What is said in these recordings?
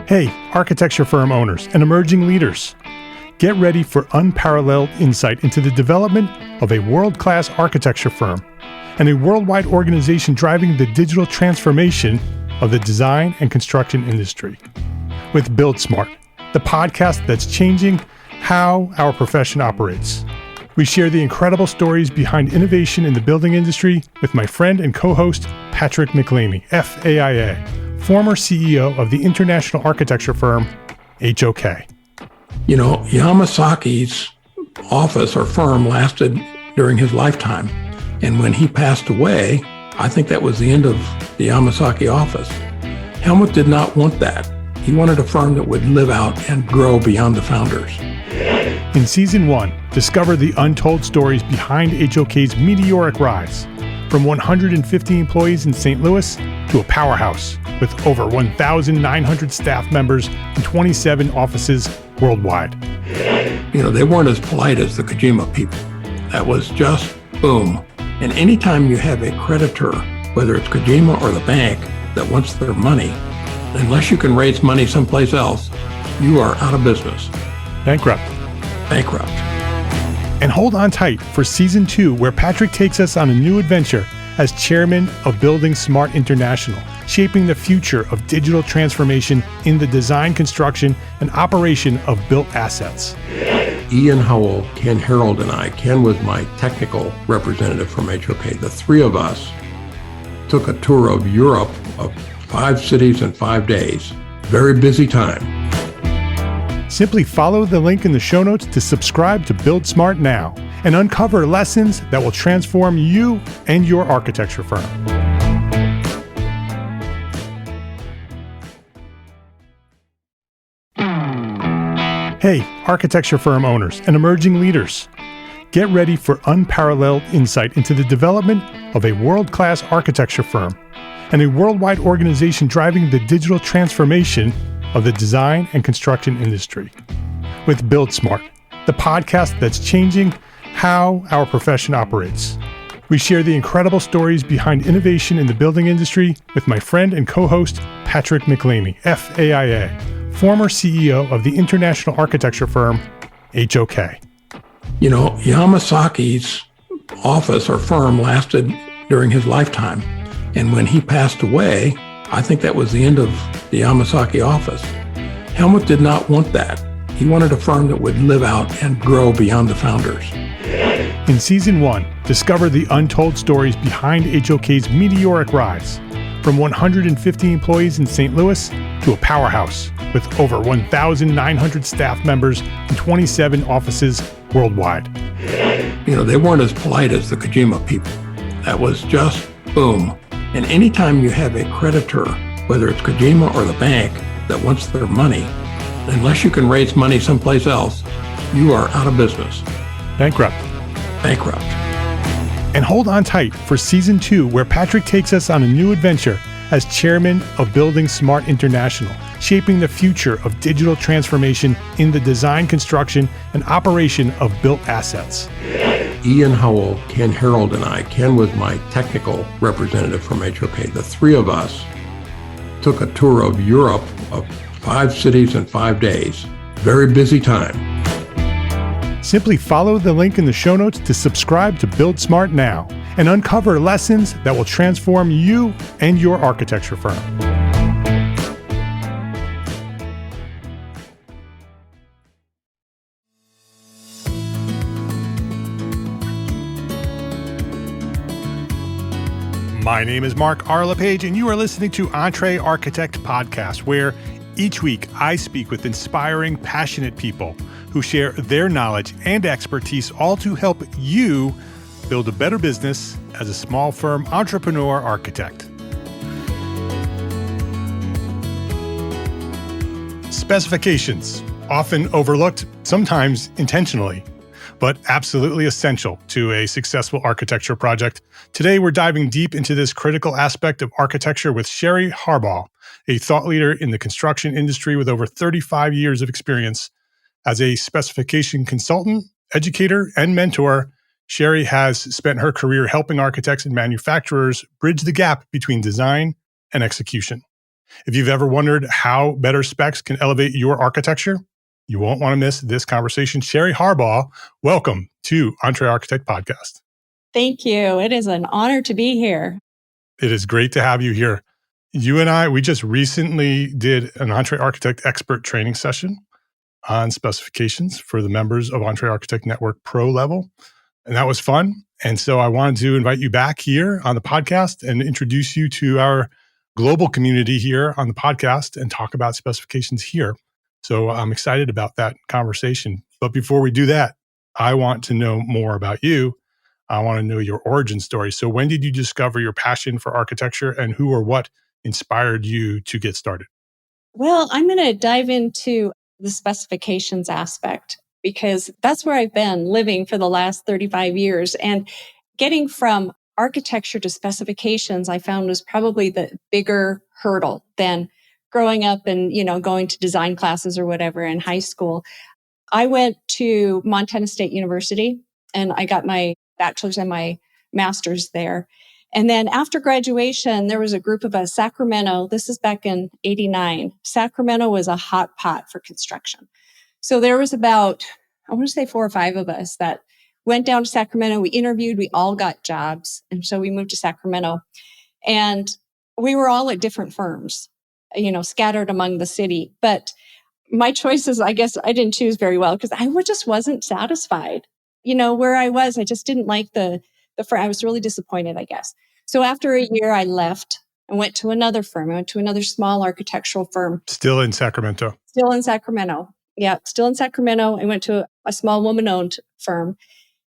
Hey, architecture firm owners and emerging leaders. Get ready for unparalleled insight into the development of a world-class architecture firm and a worldwide organization driving the digital transformation of the design and construction industry. With Build Smart, the podcast that's changing how our profession operates. We share the incredible stories behind innovation in the building industry with my friend and co-host, Patrick McLeamy, FAIA, former CEO of the international architecture firm, HOK. You know, Yamasaki's office or firm lasted during his lifetime. And when he passed away, I think that was the end of the Yamasaki office. Helmut did not want that. He wanted a firm that would live out and grow beyond the founders. In Season 1, discover the untold stories behind HOK's meteoric rise, from 150 employees in St. Louis to a powerhouse with over 1,900 staff members and 27 offices worldwide. You know, they weren't as polite as the Kojima people. That was just boom. And anytime you have a creditor, whether it's Kojima or the bank, that wants their money, unless you can raise money someplace else, you are out of business. Bankrupt. And hold on tight for Season 2, where Patrick takes us on a new adventure as chairman of Building Smart International, shaping the future of digital transformation in the design, construction, and operation of built assets. Ian Howell, Ken Harold, and I, Ken was my technical representative from HOK. The three of us took a tour of Europe of 5 cities in 5 days. Very busy time. Simply follow the link in the show notes to subscribe to Build Smart now and uncover lessons that will transform you and your architecture firm. Hey, architecture firm owners and emerging leaders. Get ready for unparalleled insight into the development of a world-class architecture firm and a worldwide organization driving the digital transformation of the design and construction industry. With Build Smart, the podcast that's changing how our profession operates. We share the incredible stories behind innovation in the building industry with my friend and co-host, Patrick McLeamy, FAIA, former CEO of the international architecture firm, HOK. You know, Yamasaki's office or firm lasted during his lifetime. And when he passed away, I think that was the end of the Yamasaki office. Helmut did not want that. He wanted a firm that would live out and grow beyond the founders. In Season 1, discover the untold stories behind HOK's meteoric rise, from 150 employees in St. Louis to a powerhouse with over 1,900 staff members and 27 offices worldwide. You know, they weren't as polite as the Kojima people. That was just boom. And anytime you have a creditor, whether it's Kojima or the bank, that wants their money, unless you can raise money someplace else, you are out of business. Bankrupt. And hold on tight for Season 2, where Patrick takes us on a new adventure as chairman of Building Smart International, shaping the future of digital transformation in the design, construction, and operation of built assets. Ian Howell, Ken Harold, and I, Ken was my technical representative from HOK. The three of us took a tour of Europe of 5 cities in 5 days. Very busy time. Simply follow the link in the show notes to subscribe to Build Smart now and uncover lessons that will transform you and your architecture firm. My name is Mark R. LePage, and you are listening to Entre Architect Podcast, where each week I speak with inspiring, passionate people who share their knowledge and expertise, all to help you build a better business as a small firm entrepreneur architect. Specifications, often overlooked, sometimes intentionally, but absolutely essential to a successful architecture project. Today, we're diving deep into this critical aspect of architecture with Sherry Harbaugh, a thought leader in the construction industry with over 35 years of experience. As a specification consultant, educator, and mentor, Sherry has spent her career helping architects and manufacturers bridge the gap between design and execution. If you've ever wondered how better specs can elevate your architecture, you won't want to miss this conversation. Sherry Harbaugh, welcome to Entre Architect Podcast. Thank you. It is an honor to be here. It is great to have you here. You and I, we just recently did an Entre Architect expert training session on specifications for the members of Entre Architect Network Pro level. And that was fun. And so I wanted to invite you back here on the podcast and introduce you to our global community here on the podcast and talk about specifications here. So I'm excited about that conversation. But before we do that, I want to know more about you. I want to know your origin story. So when did you discover your passion for architecture, and who or what inspired you to get started? Well, I'm going to dive into the specifications aspect because that's where I've been living for the last 35 years. And getting from architecture to specifications, I found was probably the bigger hurdle than growing up and, going to design classes or whatever in high school. I went to Montana State University and I got my bachelor's and my master's there. And then after graduation, there was a group of us, Sacramento. This is back in '89. Sacramento was a hot pot for construction. So there was about, I want to say 4 or 5 of us that went down to Sacramento. We interviewed, we all got jobs. And so we moved to Sacramento. And we were all at different firms, scattered among the city. But my choices, I guess I didn't choose very well because I just wasn't satisfied. Where I was, I just didn't like the firm. I was really disappointed, I guess. So after a year, I left and went to another firm. I went to another small architectural firm. Still in Sacramento. Still in Sacramento. Yeah, still in Sacramento. I went to a small woman-owned firm,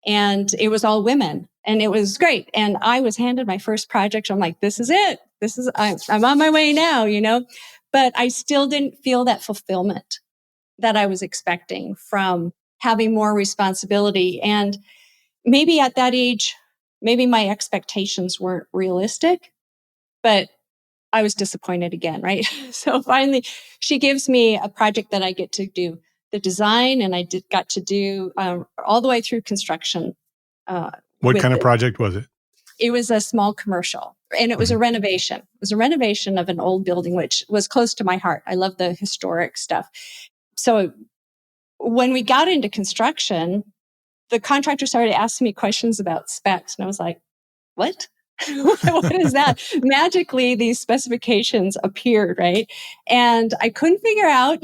and it was all women, and it was great. And I was handed my first project. I'm like, this is it. I'm on my way now, But I still didn't feel that fulfillment that I was expecting from having more responsibility. And maybe at that age, maybe my expectations weren't realistic, but I was disappointed again, right? So finally, she gives me a project that I get to do the design, and I got to do all the way through construction. What kind of project was it? It was a small commercial, and it was a renovation. It was a renovation of an old building, which was close to my heart. I love the historic stuff. So when we got into construction, the contractor started asking me questions about specs. And I was like, what? What is that? Magically, these specifications appeared, right? And I couldn't figure out,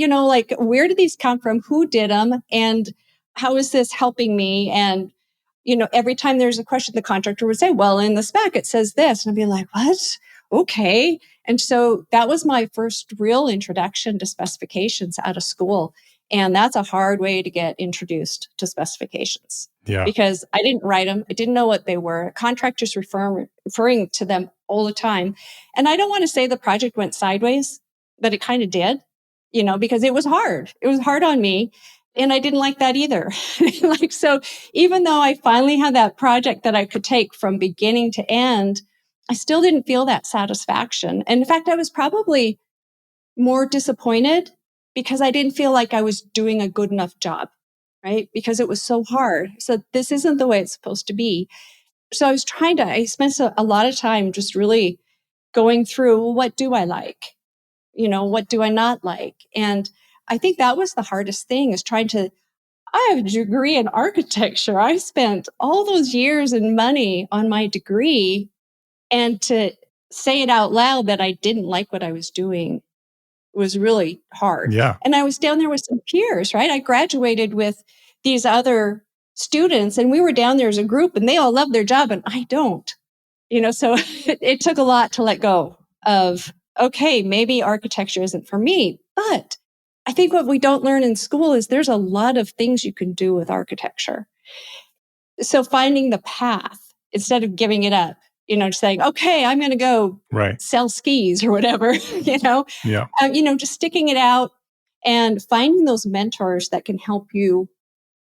where did these come from? Who did them? And how is this helping me? And, every time there's a question, the contractor would say, well, in the spec, it says this. And I'd be like, what? Okay. And so that was my first real introduction to specifications out of school. And that's a hard way to get introduced to specifications. Yeah. Because I didn't write them. I didn't know what they were. Contractors referring to them all the time. And I don't want to say the project went sideways, but it kind of did, because it was hard. It was hard on me. And I didn't like that either. So even though I finally had that project that I could take from beginning to end, I still didn't feel that satisfaction. And in fact, I was probably more disappointed because I didn't feel like I was doing a good enough job, right? Because it was so hard. So this isn't the way it's supposed to be. So I spent a lot of time just really going through, well, what do I like? What do I not like? And I think that was the hardest thing is I have a degree in architecture. I spent all those years and money on my degree, and to say it out loud that I didn't like what I was doing was really hard. Yeah. And I was down there with some peers, right? I graduated with these other students, and we were down there as a group, and they all love their job and I don't, so it took a lot to let go of, okay, maybe architecture isn't for me. But I think what we don't learn in school is there's a lot of things you can do with architecture. So finding the path instead of giving it up, just saying, okay, I'm going to go sell skis or whatever, Yeah. Just sticking it out and finding those mentors that can help you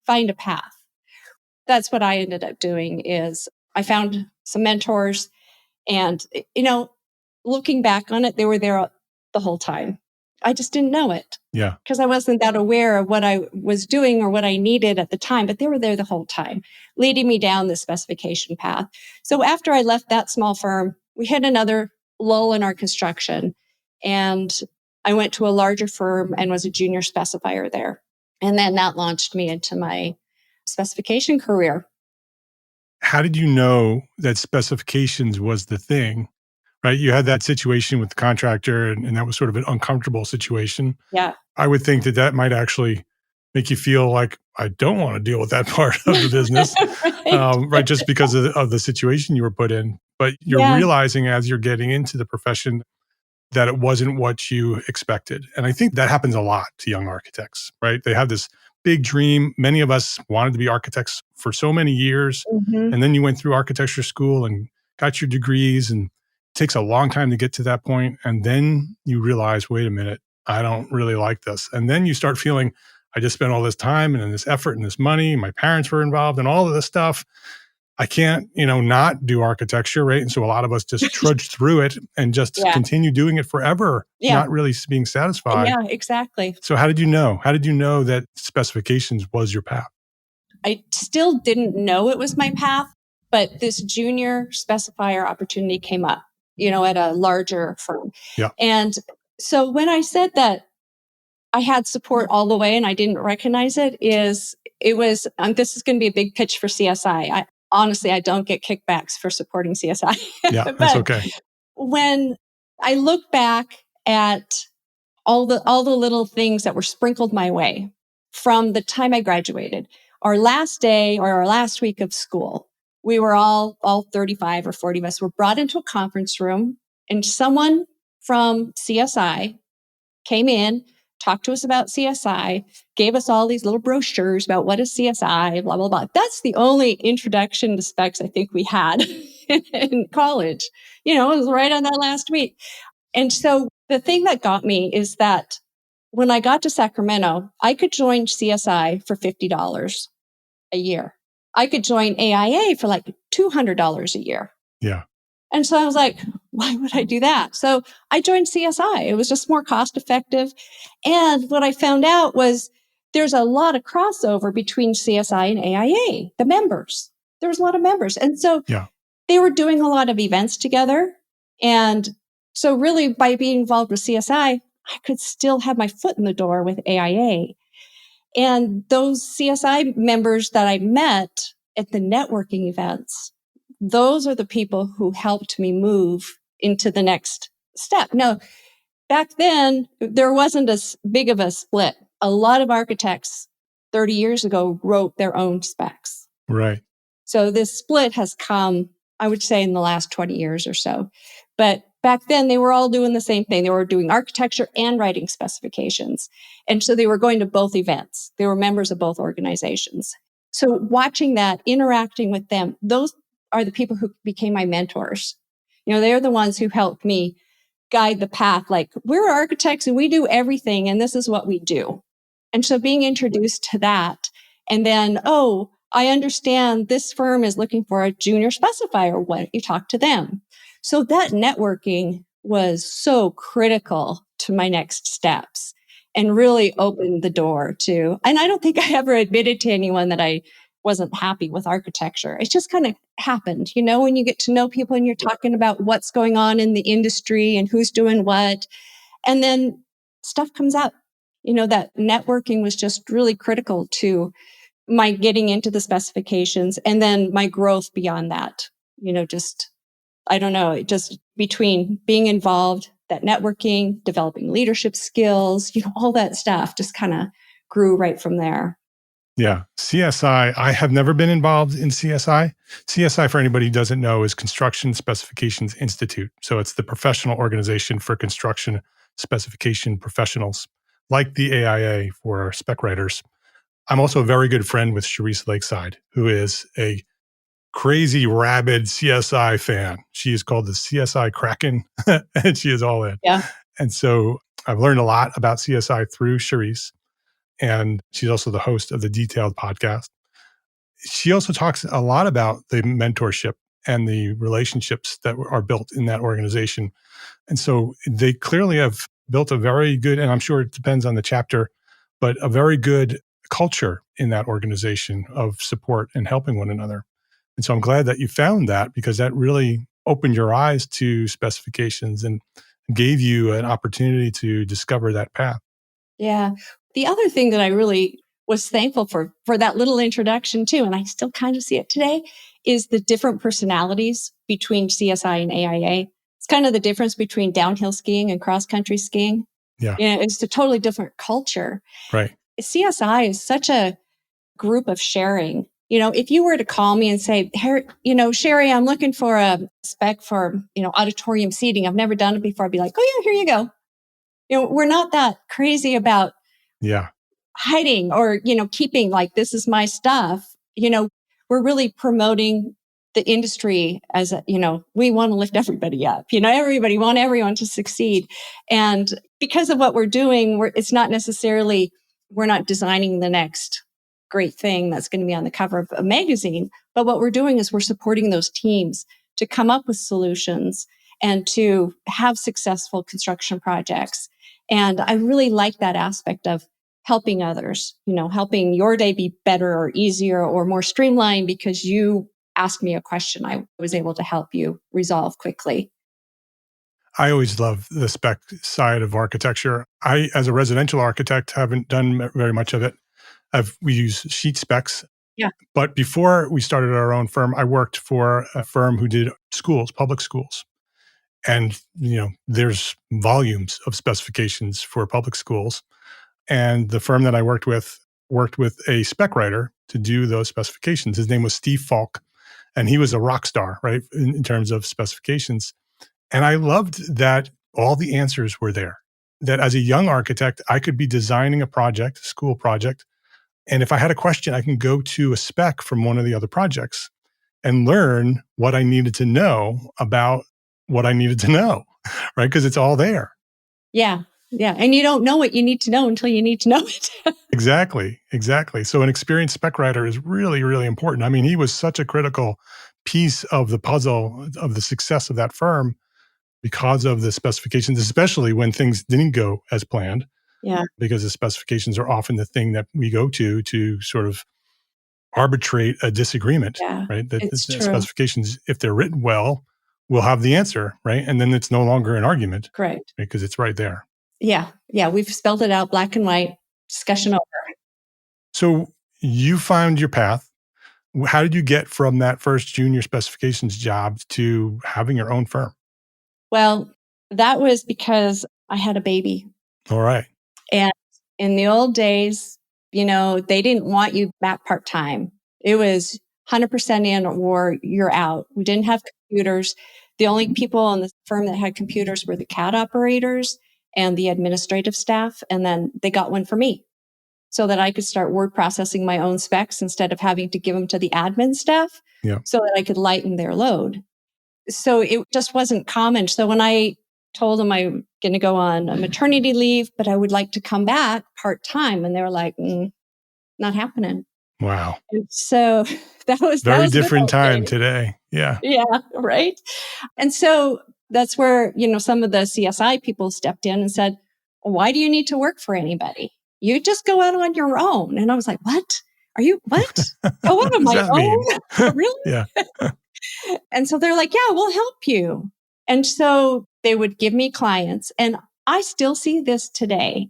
find a path. That's what I ended up doing is I found some mentors, and, looking back on it, they were there the whole time. I just didn't know it. Yeah. Because I wasn't that aware of what I was doing or what I needed at the time, but they were there the whole time, leading me down the specification path. So after I left that small firm, we had another lull in our construction. And I went to a larger firm and was a junior specifier there. And then that launched me into my specification career. How did you know that specifications was the thing, right? You had that situation with the contractor, and that was sort of an uncomfortable situation. Yeah. I would think that that might actually make you feel like, I don't want to deal with that part of the business, Right. right? Just because of the situation you were put in. But you're Yeah. realizing as you're getting into the profession that it wasn't what you expected. And I think that happens a lot to young architects, right? They have this big dream. Many of us wanted to be architects for so many years. Mhm. And then you went through architecture school and got your degrees, and it takes a long time to get to that point. And then you realize, wait a minute, I don't really like this. And then you start feeling, I just spent all this time and this effort and this money. My parents were involved in all of this stuff. I can't, not do architecture, right? And so a lot of us just trudge through it and just Yeah. continue doing it forever, Yeah. not really being satisfied. Yeah, exactly. So how did you know? How did you know that specifications was your path? I still didn't know it was my path, but this junior specifier opportunity came up, at a larger firm. Yeah. And so when I said that I had support all the way and I didn't recognize it was, this is going to be a big pitch for CSI. Honestly, I don't get kickbacks for supporting CSI. Yeah, that's But okay. when I look back at all the little things that were sprinkled my way from the time I graduated, our last day or our last week of school, we were all 35 or 40 of us were brought into a conference room, and someone from CSI came in, talked to us about CSI, gave us all these little brochures about what is CSI, blah, blah, blah. That's the only introduction to specs I think we had in college. It was right on that last week. And so the thing that got me is that when I got to Sacramento, I could join CSI for $50 a year. I could join AIA for like $200 a year. Yeah. And so I was like, why would I do that? So I joined CSI. It was just more cost effective. And what I found out was there's a lot of crossover between CSI and AIA, the members. There was a lot of members. And so they were doing a lot of events together. And so really by being involved with CSI, I could still have my foot in the door with AIA. And those CSI members that I met at the networking events, those are the people who helped me move into the next step. Now, back then, there wasn't as big of a split. A lot of architects 30 years ago wrote their own specs. Right. So this split has come, I would say, in the last 20 years or so. But back then, they were all doing the same thing. They were doing architecture and writing specifications. And so they were going to both events. They were members of both organizations. So watching that, interacting with them, those are the people who became my mentors. They're the ones who helped me guide the path. Like, we're architects and we do everything, and this is what we do. And so being introduced to that, and then, I understand this firm is looking for a junior specifier. Why don't you talk to them? So that networking was so critical to my next steps and really opened the door to, and I don't think I ever admitted to anyone that I wasn't happy with architecture. It just kind of happened, when you get to know people and you're talking about what's going on in the industry and who's doing what, and then stuff comes up. That networking was just really critical to my getting into the specifications and then my growth beyond that. I don't know, just between being involved, that networking, developing leadership skills, all that stuff just kind of grew right from there. Yeah. CSI, I have never been involved in CSI. CSI, for anybody who doesn't know, is Construction Specifications Institute. So it's the professional organization for construction specification professionals, like the AIA for spec writers. I'm also a very good friend with Charisse Lakeside, who is a crazy, rabid CSI fan. She is called the CSI Kraken, and she is all in. Yeah. And so I've learned a lot about CSI through Charisse. And she's also the host of the Detailed podcast. She also talks a lot about the mentorship and the relationships that are built in that organization. And so they clearly have built a very good, and I'm sure it depends on the chapter, but a very good culture in that organization of support and helping one another. And so I'm glad that you found that, because that really opened your eyes to specifications and gave you an opportunity to discover that path. Yeah. The other thing that I really was thankful for that little introduction too, and I still kind of see it today, is the different personalities between CSI and AIA. It's kind of the difference between downhill skiing and cross country skiing. Yeah. It's a totally different culture. Right. CSI is such a group of sharing. If you were to call me and say, "Hey, Sherry, I'm looking for a spec for, auditorium seating. I've never done it before." I'd be like, "Oh yeah, here you go." We're not that crazy about Yeah. hiding or, keeping like, this is my stuff. We're really promoting the industry as we want to lift everybody up. Everybody want everyone to succeed. And because of what we're doing, it's not necessarily, we're not designing the next great thing that's going to be on the cover of a magazine. But what we're doing is we're supporting those teams to come up with solutions and to have successful construction projects. And I really like that aspect of helping others, helping your day be better or easier or more streamlined because you asked me a question I was able to help you resolve quickly. I always love the spec side of architecture. I, as a residential architect, haven't done very much of it. We use sheet specs. Yeah. But before we started our own firm, I worked for a firm who did schools, public schools. And, there's volumes of specifications for public schools. And the firm that I worked with a spec writer to do those specifications. His name was Steve Falk, and he was a rock star, right, in terms of specifications. And I loved that all the answers were there. That as a young architect, I could be designing a school project. And if I had a question, I can go to a spec from one of the other projects and learn what I needed to know about what I needed to know, right? Because it's all there. Yeah. Yeah. And you don't know what you need to know until you need to know it. Exactly. So an experienced spec writer is really, really important. I mean, he was such a critical piece of the puzzle of the success of that firm because of the specifications, especially when things didn't go as planned. Yeah. Because the specifications are often the thing that we go to sort of arbitrate a disagreement, Yeah. right? That It's the true. specifications, if they're written well, will have the answer, right? And then it's no longer an argument. Correct. Because it's right there. Yeah. Yeah. We've spelled it out black and white, discussion over. So you found your path. How did you get from that first junior specifications job to having your own firm? Well, that was because I had a baby. All right. And in the old days, they didn't want you back part-time. It was 100% in or you're out. We didn't have computers. The only people in the firm that had computers were the CAD operators and the administrative staff. And then they got one for me so that I could start word processing my own specs instead of having to give them to the admin staff so that I could lighten their load. So it just wasn't common. So when I told them I'm going to go on a maternity leave, but I would like to come back part-time, and they were like, not happening. Wow. And so that was very different time today. Yeah. Yeah. Right. And so that's where, some of the CSI people stepped in and said, why do you need to work for anybody? You just go out on your own. And I was like, what? What? Go out on my own? Really? Yeah. And so they're like, yeah, we'll help you. And so they would give me clients, and I still see this today.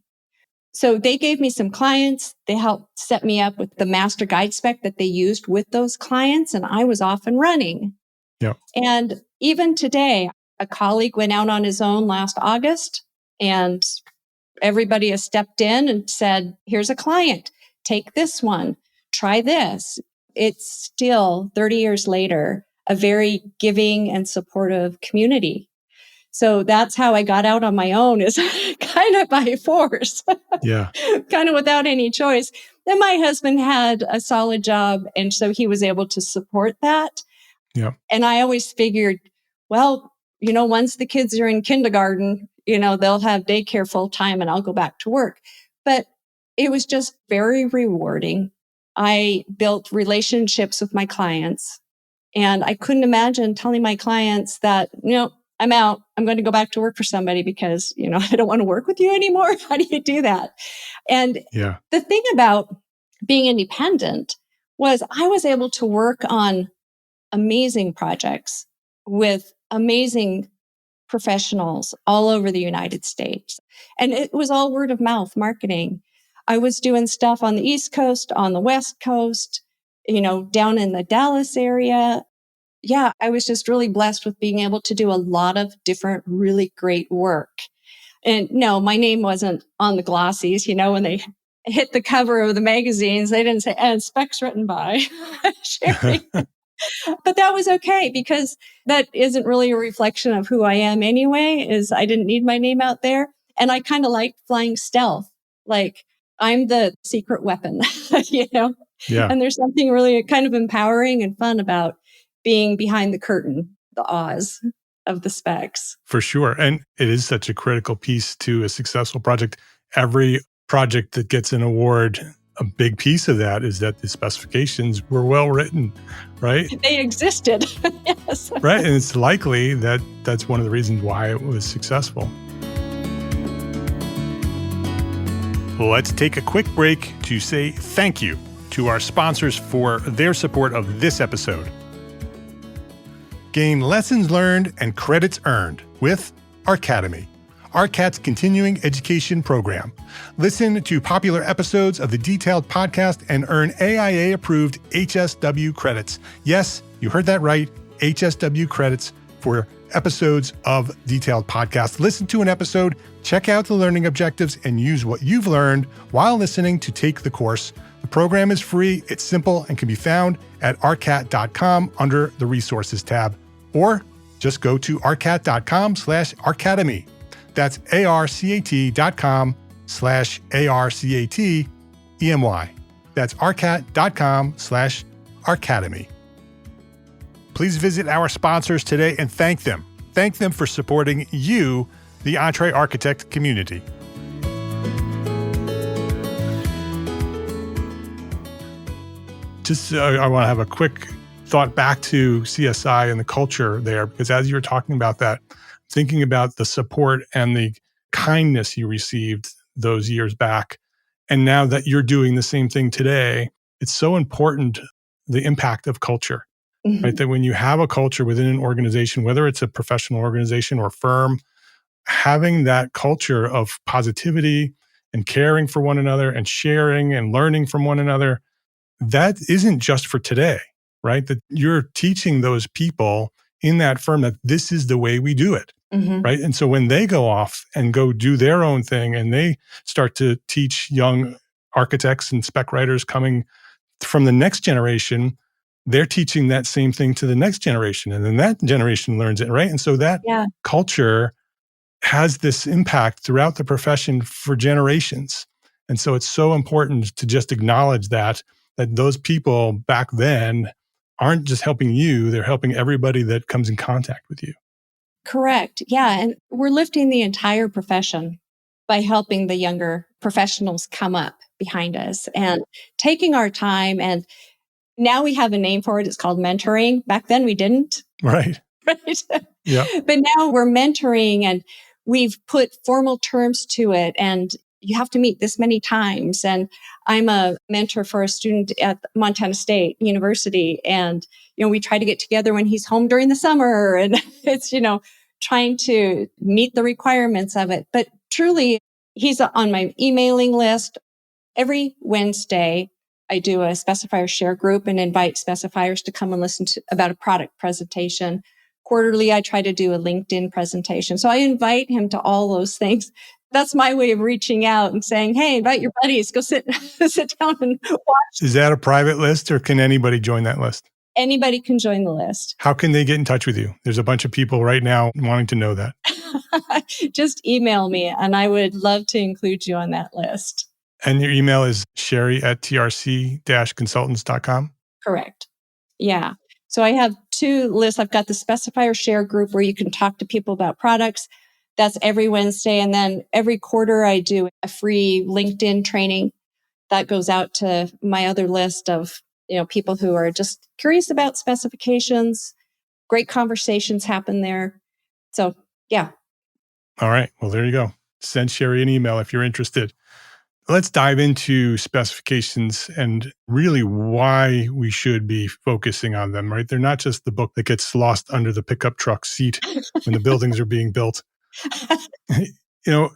So they gave me some clients. They helped set me up with the master guide spec that they used with those clients, and I was off and running. Yeah. And even today, a colleague went out on his own last August, and everybody has stepped in and said, here's a client, take this one, try this. It's still 30 years later, a very giving and supportive community. So that's how I got out on my own, is kind of by force. Yeah. Kind of without any choice. Then my husband had a solid job, and so he was able to support that. Yeah. And I always figured, well, once the kids are in kindergarten, they'll have daycare full time and I'll go back to work. But it was just very rewarding. I built relationships with my clients, and I couldn't imagine telling my clients that, I'm out. I'm going to go back to work for somebody because, I don't want to work with you anymore. How do you do that? And the thing about being independent was I was able to work on amazing projects with amazing professionals all over the United States. And it was all word of mouth marketing. I was doing stuff on the East Coast, on the West Coast, down in the Dallas area. Yeah, I was just really blessed with being able to do a lot of different, really great work. And no, my name wasn't on the glossies. When they hit the cover of the magazines, they didn't say, and Spec's written by Sherry. But that was okay because that isn't really a reflection of who I am anyway, is I didn't need my name out there. And I kind of liked flying stealth. Like I'm the secret weapon, Yeah, And there's something really kind of empowering and fun about being behind the curtain, the Oz of the specs. for sure. And it is such a critical piece to a successful project. Every project that gets an award, a big piece of that is that the specifications were well written, right? They existed. Yes. Right. And it's likely that that's one of the reasons why it was successful. Let's take a quick break to say thank you to our sponsors for their support of this episode. Gain lessons learned and credits earned with Arcademy, ARCAT's continuing education program. Listen to popular episodes of the Detailed podcast and earn AIA-approved HSW credits. Yes, you heard that right, HSW credits for episodes of Detailed podcast. Listen to an episode, check out the learning objectives, and use what you've learned while listening to take the course. The program is free, it's simple, and can be found at arcat.com under the Resources tab. Or just go to arcat.com/arcademy. That's arcat.com/arcatemy. That's arcat.com/arcademy. Please visit our sponsors today and thank them. Thank them for supporting you, the Entre Architect community. I want to have a quick thought back to CSI and the culture there, because as you were talking about that, thinking about the support and the kindness you received those years back, and now that you're doing the same thing today, it's so important, the impact of culture, right? That when you have a culture within an organization, whether it's a professional organization or firm, having that culture of positivity and caring for one another and sharing and learning from one another, that isn't just for today, right? That you're teaching those people in that firm that this is the way we do it, right? And so when they go off and go do their own thing and they start to teach young architects and spec writers coming from the next generation, they're teaching that same thing to the next generation. And then that generation learns it, right? And so that culture has this impact throughout the profession for generations. And so it's so important to just acknowledge that those people back then aren't just helping you, they're helping everybody that comes in contact with you. Correct. Yeah. And we're lifting the entire profession by helping the younger professionals come up behind us and taking our time. And now we have a name for it. It's called mentoring. Back then we didn't. Right. Right. Yeah. But now we're mentoring and we've put formal terms to it. And you have to meet this many times. And I'm a mentor for a student at Montana State University. And, we try to get together when he's home during the summer. And it's, trying to meet the requirements of it. But truly, he's on my emailing list. Every Wednesday, I do a specifier share group and invite specifiers to come and listen to about a product presentation. Quarterly, I try to do a LinkedIn presentation. So I invite him to all those things. That's my way of reaching out and saying, hey, invite your buddies, go sit down and watch. Is that a private list or can anybody join that list? Anybody can join the list. How can they get in touch with you? There's a bunch of people right now wanting to know that. Just email me and I would love to include you on that list. And your email is sherry@trc-consultants.com? Correct. Yeah. So I have two lists. I've got the specifier share group where you can talk to people about products. That's every Wednesday. And then every quarter, I do a free LinkedIn training that goes out to my other list of people who are just curious about specifications. Great conversations happen there. So, yeah. All right. Well, there you go. Send Sherry an email if you're interested. Let's dive into specifications and really why we should be focusing on them, right? They're not just the book that gets lost under the pickup truck seat when the buildings are being built. You know,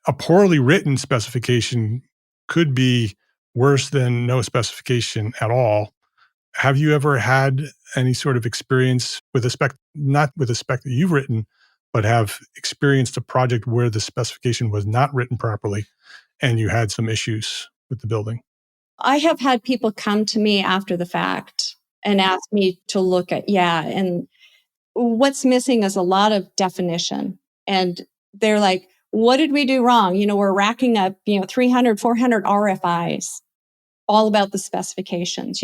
a poorly written specification could be worse than no specification at all. Have you ever had any sort of experience with a spec, not with a spec that you've written, but have experienced a project where the specification was not written properly and you had some issues with the building? I have had people come to me after the fact and ask me to look at, and what's missing is a lot of definition. And they're like, what did we do wrong? We're racking up, 300, 400 RFIs, all about the specifications.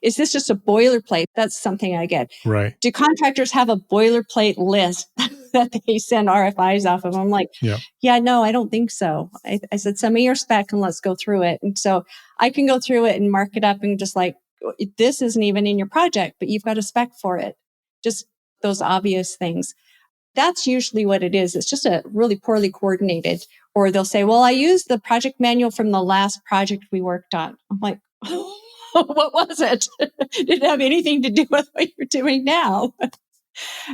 Is this just a boilerplate? That's something I get. Right. Do contractors have a boilerplate list that they send RFIs off of? I'm like, yeah, no, I don't think so. I said, send me your spec and let's go through it. And so I can go through it and mark it up and just like, this isn't even in your project, but you've got a spec for it. Just those obvious things. That's usually what it is. It's just a really poorly coordinated. Or they'll say, well, I used the project manual from the last project we worked on. I'm like, what was it? Didn't have anything to do with what you're doing now.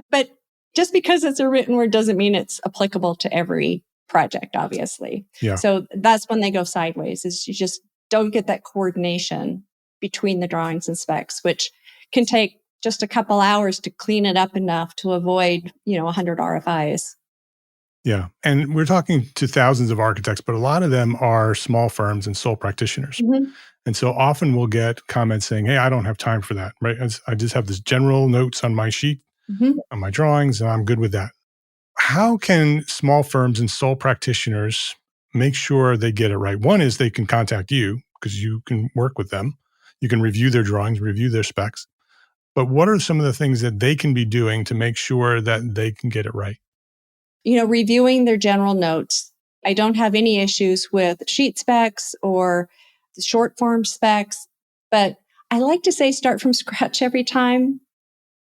But just because it's a written word doesn't mean it's applicable to every project, obviously. Yeah. So that's when they go sideways, is you just don't get that coordination between the drawings and specs, which can take just a couple hours to clean it up enough to avoid, 100 RFIs. Yeah. And we're talking to thousands of architects, but a lot of them are small firms and sole practitioners. Mm-hmm. And so often we'll get comments saying, hey, I don't have time for that, right? I just have this general notes on my sheet, on my drawings, and I'm good with that. How can small firms and sole practitioners make sure they get it right? One is they can contact you because you can work with them. You can review their drawings, review their specs. But what are some of the things that they can be doing to make sure that they can get it right? Reviewing their general notes. I don't have any issues with sheet specs or the short form specs, but I like to say start from scratch every time.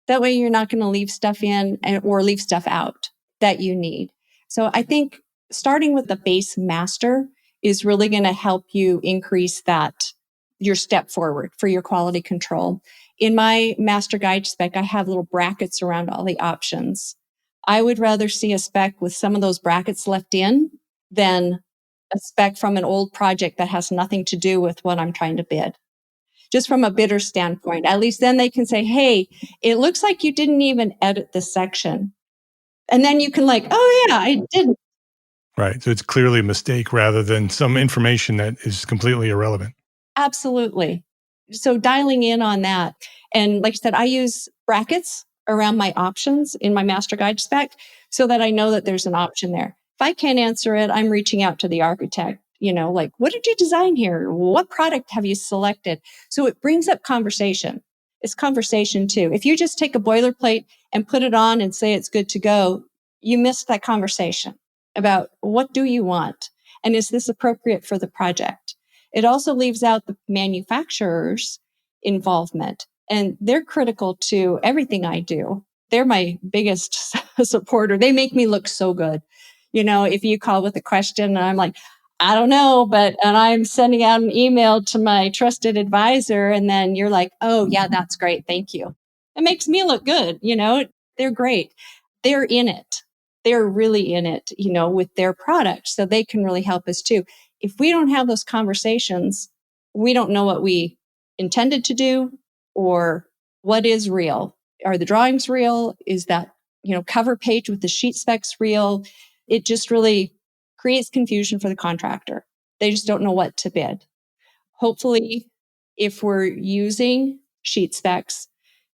That way you're not going to leave stuff in or leave stuff out that you need. So I think starting with the base master is really going to help you increase your step forward for your quality control. In my master guide spec, I have little brackets around all the options. I would rather see a spec with some of those brackets left in than a spec from an old project that has nothing to do with what I'm trying to bid. Just from a bidder standpoint, at least then they can say, hey, it looks like you didn't even edit this section. And then you can oh yeah, I didn't. Right. So it's clearly a mistake rather than some information that is completely irrelevant. Absolutely. So dialing in on that. And like I said, I use brackets around my options in my master guide spec so that I know that there's an option there. If I can't answer it, I'm reaching out to the architect, what did you design here? What product have you selected? So it brings up conversation. It's conversation too. If you just take a boilerplate and put it on and say it's good to go, you missed that conversation about what do you want? And is this appropriate for the project? It also leaves out the manufacturer's involvement, and they're critical to everything I do. They're my biggest supporter. They make me look so good. If you call with a question and I'm like, I don't know, and I'm sending out an email to my trusted advisor, and then you're like, oh yeah, that's great. Thank you. It makes me look good. They're great. They're in it. They're really in it, with their product. So they can really help us too. If we don't have those conversations, we don't know what we intended to do or what is real. Are the drawings real? Is that, cover page with the sheet specs real? It just really creates confusion for the contractor. They just don't know what to bid. Hopefully, if we're using sheet specs,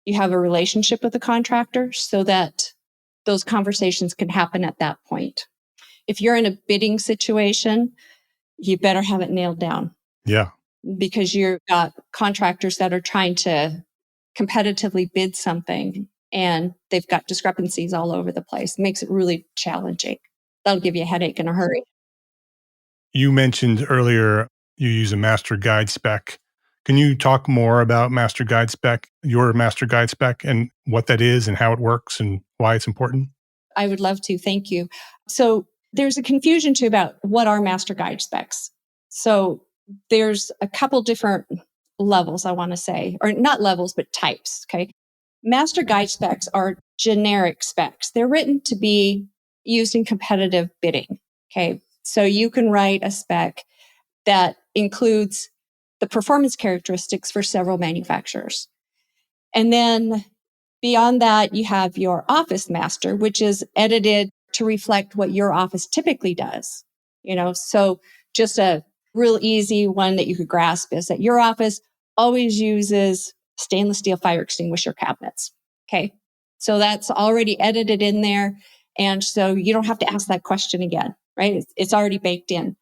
you have a relationship with the contractor so that those conversations can happen at that point. If you're in a bidding situation, you better have it nailed down. Yeah. Because you've got contractors that are trying to competitively bid something and they've got discrepancies all over the place. It makes it really challenging. That'll give you a headache in a hurry. You mentioned earlier you use a master guide spec. Can you talk more about master guide spec, your master guide spec, and what that is and how it works and why it's important? I would love to. Thank you. So there's a confusion too about what are master guide specs. So there's a couple different levels, I want to say, or not levels, but types. Okay. Master guide specs are generic specs. They're written to be used in competitive bidding. Okay. So you can write a spec that includes the performance characteristics for several manufacturers. And then beyond that, you have your office master, which is edited to reflect what your office typically does. So just a real easy one that you could grasp is that your office always uses stainless steel fire extinguisher cabinets. Okay. So that's already edited in there. And so you don't have to ask that question again, right? It's already baked in.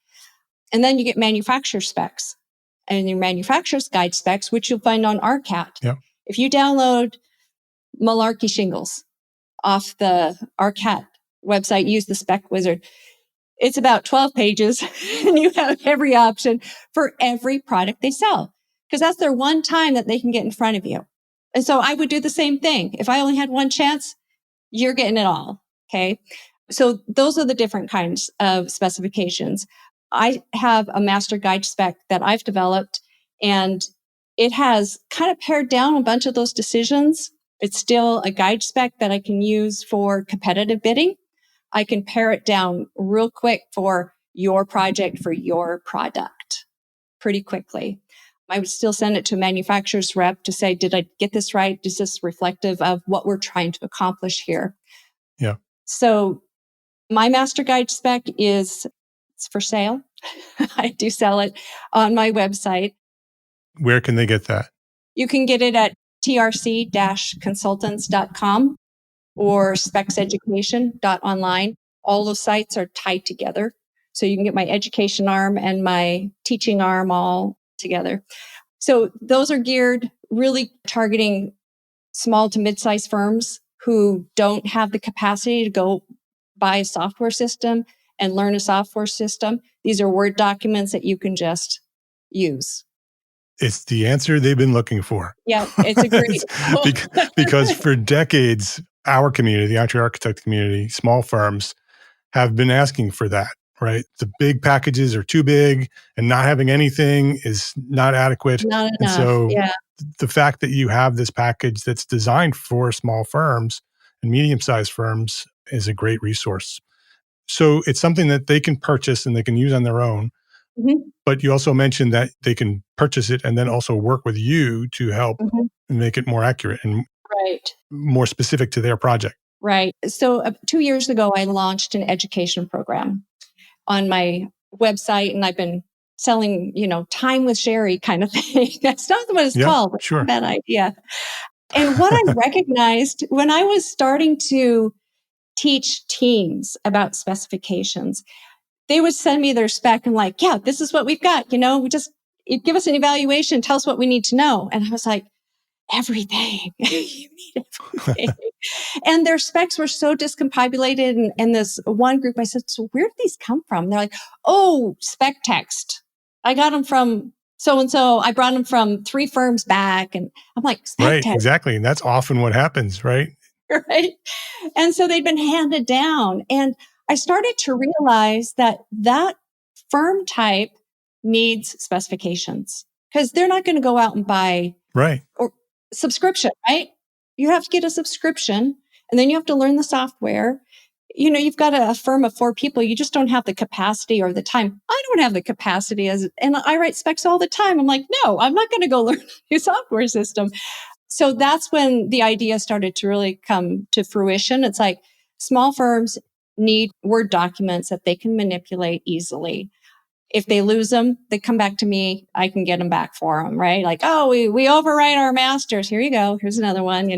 And then you get manufacturer specs and your manufacturer's guide specs, which you'll find on RCAT. Yep. If you download Malarkey shingles off the RCAT website, use the Spec Wizard. It's about 12 pages and you have every option for every product they sell because that's their one time that they can get in front of you. And so I would do the same thing. If I only had one chance, you're getting it all. Okay. So those are the different kinds of specifications. I have a master guide spec that I've developed and it has kind of pared down a bunch of those decisions. It's still a guide spec that I can use for competitive bidding. I can pare it down real quick for your project, for your product pretty quickly. I would still send it to a manufacturer's rep to say, did I get this right? Is this reflective of what we're trying to accomplish here? Yeah. So my master guide spec it's for sale. I do sell it on my website. Where can they get that? You can get it at trc-consultants.com or specseducation.online. All those sites are tied together. So you can get my education arm and my teaching arm all together. So those are geared really targeting small to mid-sized firms who don't have the capacity to go buy a software system and learn a software system. These are Word documents that you can just use. It's the answer they've been looking for. Yeah, it's a great because for decades, our community, the IT architect community, small firms have been asking for that, right? The big packages are too big and not having anything is not adequate. Not And enough. so Yeah. the fact that you have this package that's designed for small firms and medium-sized firms is a great resource. So it's something that they can purchase and they can use on their own. Mm-hmm. But you also mentioned that they can purchase it and then also work with you to help make it more accurate and more specific to their project. Right. So 2 years ago, I launched an education program on my website and I've been selling, time with Sherry kind of thing. That's not what it's called. But sure. Not a bad idea. And what I recognized when I was starting to teach teams about specifications, they would send me their spec and like, yeah, this is what we've got. You give us an evaluation, tell us what we need to know. And I was like, everything. You need everything. And their specs were so discombobulated. And this one group, I said, so where did these come from? They're like, oh, spec text. I got them from so-and-so. I brought them from 3 firms back. And I'm like, spec right, text. Exactly. And that's often what happens, right? Right. And so they'd been handed down. And I started to realize that firm type needs specifications because they're not going to go out and buy or subscription, right? You have to get a subscription and then you have to learn the software. You've got a firm of 4 people. You just don't have the capacity or the time. I don't have the capacity and I write specs all the time. I'm like, no, I'm not going to go learn a new software system. So that's when the idea started to really come to fruition. It's like small firms need Word documents that they can manipulate easily. If they lose them, they come back to me. I can get them back for them, right? Like, oh, we overwrite our masters. Here you go. Here's another one,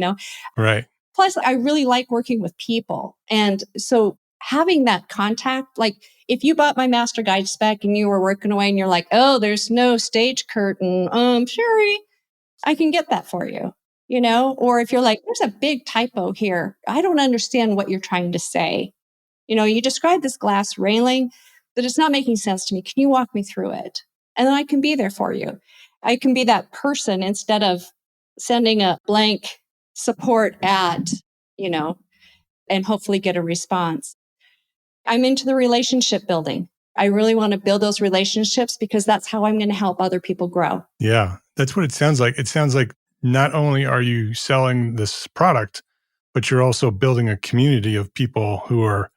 Right. Plus, I really like working with people. And so having that contact, like if you bought my master guide spec and you were working away and you're like, oh, there's no stage curtain. Sherry, I can get that for you, or if you're like, there's a big typo here. I don't understand what you're trying to say. You describe this glass railing, but it's not making sense to me. Can you walk me through it? And then I can be there for you. I can be that person instead of sending a blank support ad, and hopefully get a response. I'm into the relationship building. I really want to build those relationships because that's how I'm going to help other people grow. Yeah, that's what it sounds like. It sounds like not only are you selling this product, but you're also building a community of people who are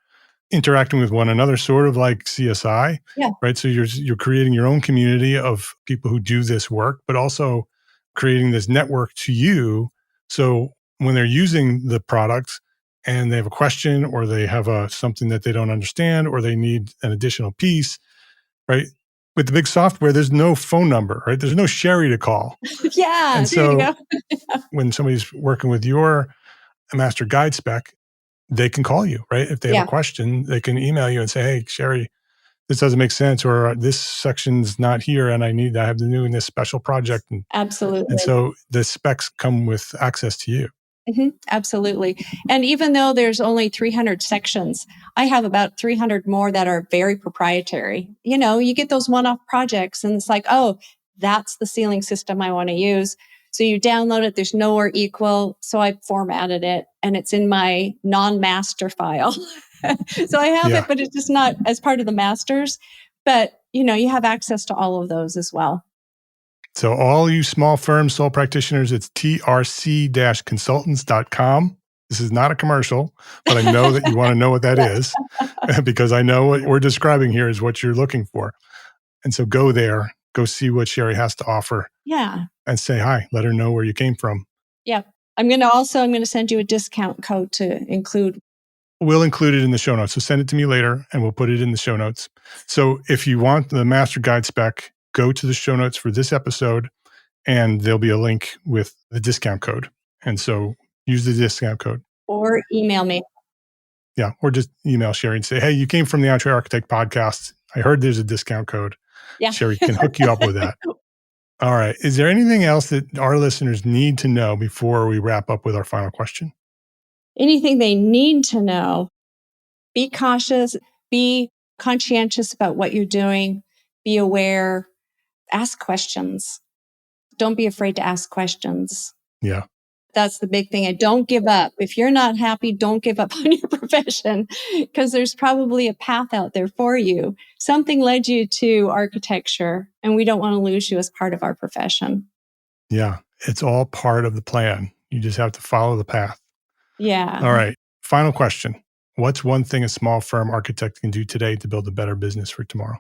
interacting with one another, sort of like CSI, Yeah. right? So you're creating your own community of people who do this work, but also creating this network to you. So when they're using the product and they have a question or they have something that they don't understand or they need an additional piece, right? With the big software, there's no phone number, right? There's no Sherry to call. Yeah, And there you so go. when somebody's working with your master guide spec, they can call you, right? If they have Yeah. a question, they can email you and say, hey, Sherry, this doesn't make sense, or this section's not here and I have to do in this special project. And Absolutely. so the specs come with access to you. Absolutely. And even though there's only 300 sections, I have about 300 more that are very proprietary. You get those one-off projects and it's like, oh, that's the ceiling system I want to use. So you download it, there's nowhere equal. So I formatted it and it's in my non-master file. So I have it, but it's just not as part of the masters. But, you have access to all of those as well. So all you small firms, sole practitioners, it's trc-consultants.com. This is not a commercial, but I know that you want to know what that is because I know what we're describing here is what you're looking for. And so go there, go see what Sherry has to offer. Yeah. And say hi, let her know where you came from. Yeah. I'm going to send you a discount code to include. We'll include it in the show notes. So send it to me later and we'll put it in the show notes. So if you want the master guide spec, go to the show notes for this episode and there'll be a link with the discount code. And so use the discount code. Or email me. Yeah. Or just email Sherry and say, hey, you came from the Entree Architect podcast. I heard there's a discount code. Yeah. Sherry can hook you up with that. All right. Is there anything else that our listeners need to know before we wrap up with our final question? Anything they need to know. Be cautious, be conscientious about what you're doing, be aware, ask questions. Don't be afraid to ask questions. Yeah. That's the big thing. And don't give up. If you're not happy, don't give up on your profession because there's probably a path out there for you. Something led you to architecture and we don't want to lose you as part of our profession. Yeah. It's all part of the plan. You just have to follow the path. Yeah. All right. Final question. What's one thing a small firm architect can do today to build a better business for tomorrow?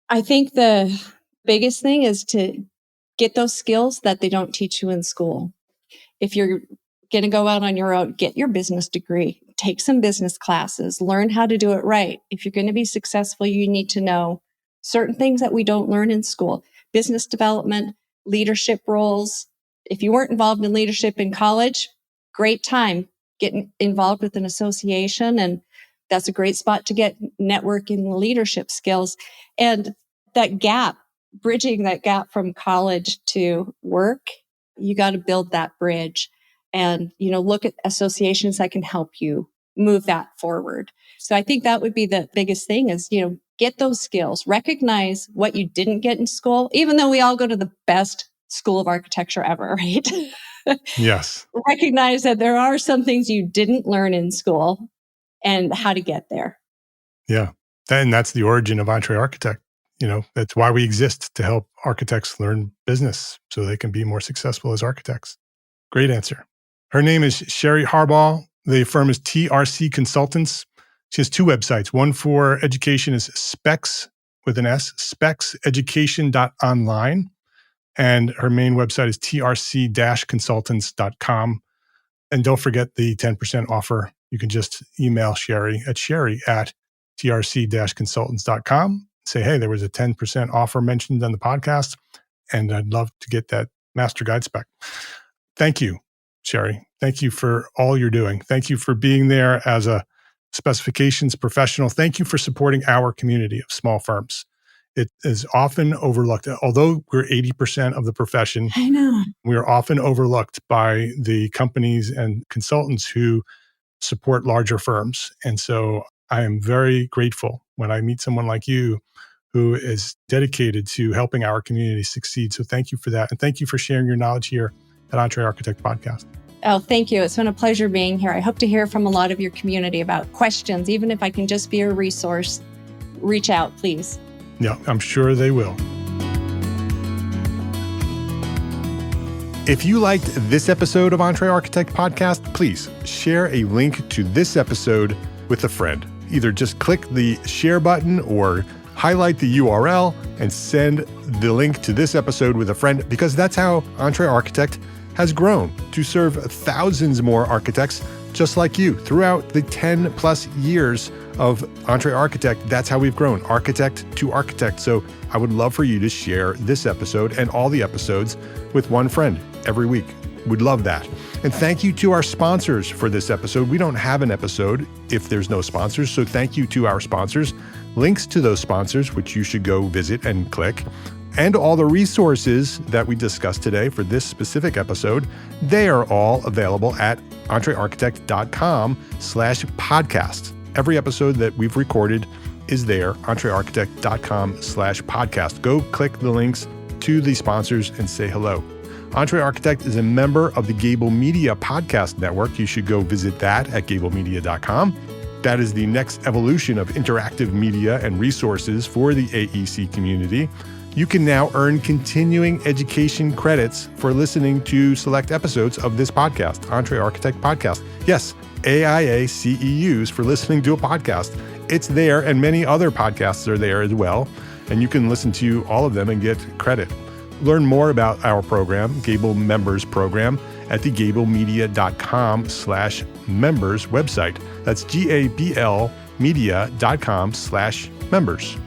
I think the biggest thing is to get those skills that they don't teach you in school. If you're going to go out on your own, get your business degree, take some business classes, learn how to do it right. If you're going to be successful, you need to know certain things that we don't learn in school. Business development, leadership roles. If you weren't involved in leadership in college, great time. Getting involved with an association, and that's a great spot to get networking and leadership skills. And that gap, bridging that gap from college to work, you got to build that bridge and, look at associations that can help you move that forward. So I think that would be the biggest thing is, get those skills, recognize what you didn't get in school, even though we all go to the best school of architecture ever, right? Yes. Recognize that there are some things you didn't learn in school and how to get there. Yeah. And that's the origin of Entree Architect. That's why we exist, to help architects learn business so they can be more successful as architects. Great answer. Her name is Sherry Harbaugh. The firm is TRC Consultants. She has two websites. One for education is Specs with an S, specseducation.online. And her main website is trc-consultants.com. And don't forget the 10% offer. You can just email Sherry at trc-consultants.com. Say, hey, there was a 10% offer mentioned on the podcast, and I'd love to get that master guide spec. Thank you, Sherry. Thank you for all you're doing. Thank you for being there as a specifications professional. Thank you for supporting our community of small firms. It is often overlooked. Although we're 80% of the profession, I know. we are often overlooked by the companies and consultants who support larger firms. And so I am very grateful when I meet someone like you who is dedicated to helping our community succeed. So thank you for that. And thank you for sharing your knowledge here at Entree Architect Podcast. Oh, thank you. It's been a pleasure being here. I hope to hear from a lot of your community about questions, even if I can just be a resource. reach out, please. Yeah, I'm sure they will. If you liked this episode of Entre Architect Podcast, please share a link to this episode with a friend. Either just click the share button or highlight the URL and send the link to this episode with a friend, because that's how Entre Architect has grown to serve thousands more architects just like you throughout the 10 plus years of Entre Architect. That's how we've grown, architect to architect. So I would love for you to share this episode and all the episodes with one friend every week. Would love that. And thank you to our sponsors for this episode. We don't have an episode if there's no sponsors. So thank you to our sponsors. Links to those sponsors, which you should go visit and click, and all the resources that we discussed today for this specific episode, they are all available at entrearchitect.com/podcast. Every episode that we've recorded is there, entrearchitect.com/podcast. Go click the links to the sponsors and say hello. Entre Architect is a member of the Gable Media Podcast Network. You should go visit that at gablemedia.com. That is the next evolution of interactive media and resources for the AEC community. You can now earn continuing education credits for listening to select episodes of this podcast, Entre Architect Podcast. Yes, AIA CEUs for listening to a podcast. It's there, and many other podcasts are there as well, and you can listen to all of them and get credit. Learn more about our program, Gable Members Program, at the gablemedia.com/members website. That's GABL media.com/members.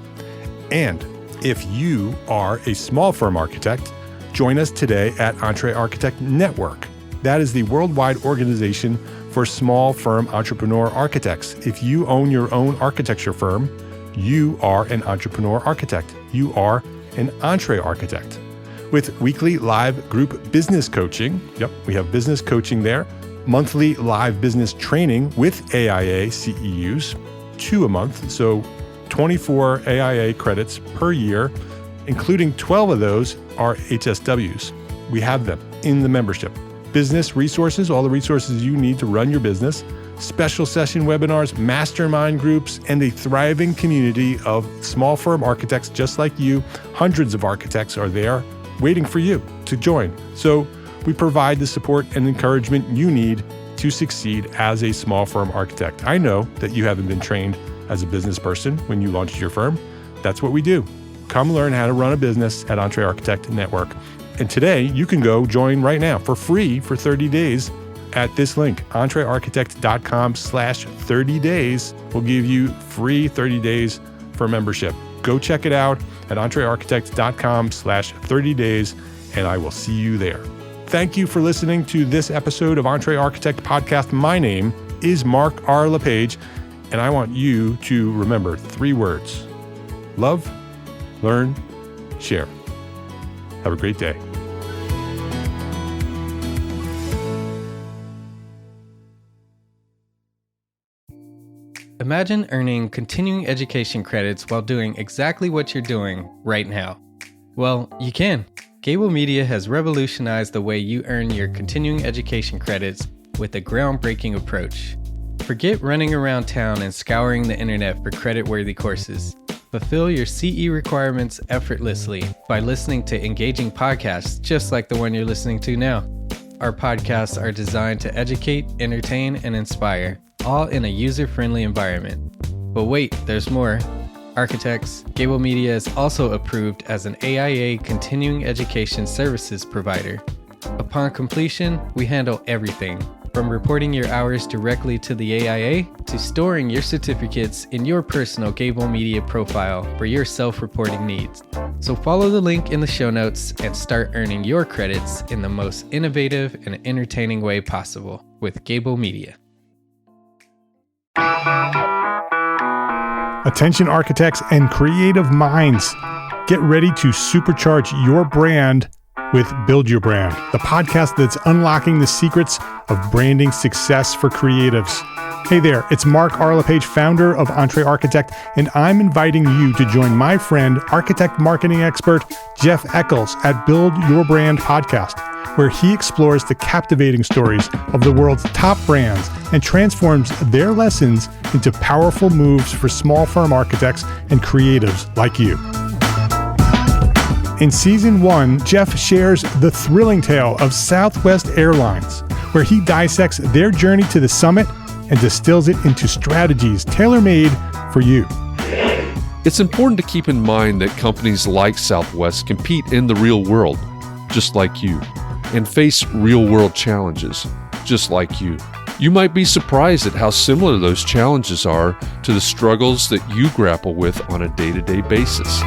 And if you are a small firm architect, join us today at Entre Architect Network. That is the worldwide organization for small firm entrepreneur architects. If you own your own architecture firm, you are an entrepreneur architect. You are an Entre Architect. With weekly live group business coaching, we have business coaching there, monthly live business training with AIA CEUs, 2 a month, so 24 AIA credits per year, including 12 of those are HSWs. We have them in the membership. Business resources, all the resources you need to run your business, special session webinars, mastermind groups, and a thriving community of small firm architects just like you. Hundreds of architects are there waiting for you to join. So we provide the support and encouragement you need to succeed as a small firm architect. I know that you haven't been trained as a business person when you launched your firm. That's what we do. Come learn how to run a business at Entre Architect Network. And today you can go join right now for free for 30 days at this link, entrearchitect.com/30 days will give you free 30 days for membership. Go check it out at entrearchitect.com/30 days, and I will see you there. Thank you for listening to this episode of Entre Architect Podcast. My name is Mark R. LePage, and I want you to remember 3 words: love, learn, share. Have a great day. Imagine earning continuing education credits while doing exactly what you're doing right now. Well, you can. Gable Media has revolutionized the way you earn your continuing education credits with a groundbreaking approach. Forget running around town and scouring the internet for credit-worthy courses. Fulfill your CE requirements effortlessly by listening to engaging podcasts just like the one you're listening to now. Our podcasts are designed to educate, entertain, and inspire, all in a user-friendly environment. But wait, there's more. Architects, Gable Media is also approved as an AIA continuing education services provider. Upon completion, we handle everything, from reporting your hours directly to the AIA to storing your certificates in your personal Gable Media profile for your self-reporting needs. So follow the link in the show notes and start earning your credits in the most innovative and entertaining way possible with Gable Media. Attention architects and creative minds, get ready to supercharge your brand with Build Your Brand, the podcast that's unlocking the secrets of branding success for creatives. Hey there, it's Mark R. LePage, founder of Entre Architect, and I'm inviting you to join my friend, architect marketing expert Jeff Eccles at Build Your Brand podcast. where he explores the captivating stories of the world's top brands and transforms their lessons into powerful moves for small firm architects and creatives like you. In Season 1, Jeff shares the thrilling tale of Southwest Airlines, where he dissects their journey to the summit and distills it into strategies tailor-made for you. It's important to keep in mind that companies like Southwest compete in the real world, just like you, and face real-world challenges, just like you. You might be surprised at how similar those challenges are to the struggles that you grapple with on a day-to-day basis.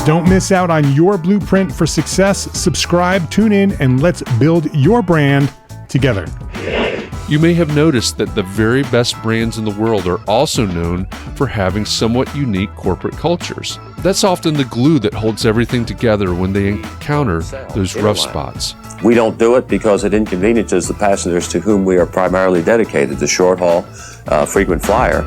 Don't miss out on your blueprint for success. Subscribe, tune in, and let's build your brand together. You may have noticed that the very best brands in the world are also known for having somewhat unique corporate cultures. That's often the glue that holds everything together when they encounter those rough spots. We don't do it because it inconveniences the passengers to whom we are primarily dedicated, the short-haul, frequent flyer.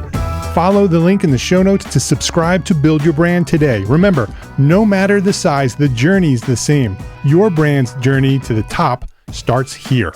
Follow the link in the show notes to subscribe to Build Your Brand today. Remember, no matter the size, the journey's the same. Your brand's journey to the top starts here.